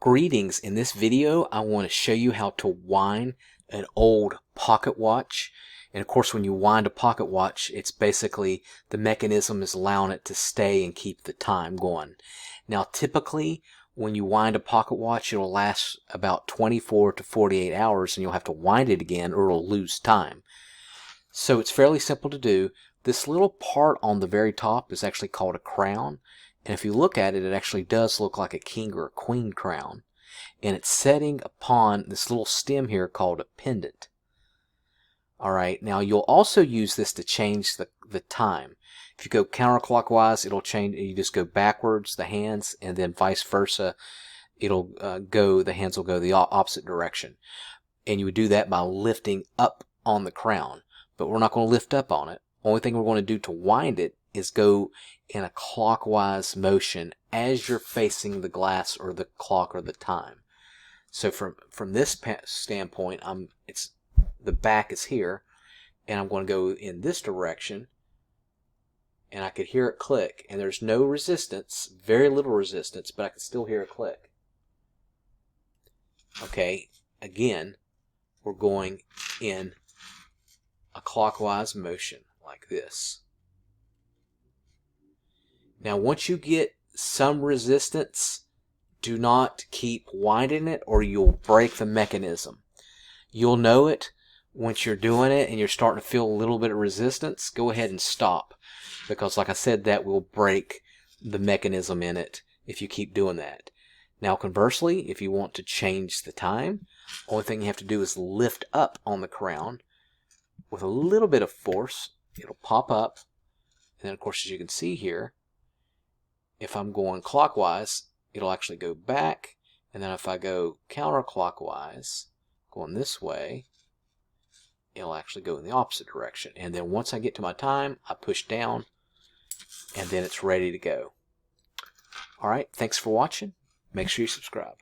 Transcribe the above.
Greetings. In this video I want to show you how to wind an old pocket watch. And of course when you wind a pocket watch, it's basically the mechanism is allowing it to stay and keep the time going. Now typically when you wind a pocket watch, it'll last about 24 to 48 hours and you'll have to wind it again or it'll lose time. So it's fairly simple to do. This little part on the very top is actually called a crown. And if you look at it, it actually does look like a king or a queen crown. And it's setting upon this little stem here called a pendant. Alright, now you'll also use this to change the time. If you go counterclockwise, it'll change. You just go backwards, the hands, and then vice versa. It'll the hands will go the opposite direction. And you would do that by lifting up on the crown. But we're not going to lift up on it. Only thing we're going to do to wind it is go in a clockwise motion as you're facing the glass or the clock or the time. So from this standpoint, the back is here, and I'm going to go in this direction, and I could hear it click, and there's no resistance, very little resistance, but I can still hear it click. Okay, again, we're going in a clockwise motion like this. Now once you get some resistance, do not keep winding it or you'll break the mechanism. You'll know it once you're doing it and you're starting to feel a little bit of resistance. Go ahead and stop, because like I said, that will break the mechanism in it if you keep doing that. Now conversely, if you want to change the time, only thing you have to do is lift up on the crown with a little bit of force. It'll pop up, and then of course as you can see here, if I'm going clockwise, it'll actually go back, and then if I go counterclockwise, going this way, it'll actually go in the opposite direction. And then once I get to my time, I push down, and then it's ready to go. Alright, thanks for watching. Make sure you subscribe.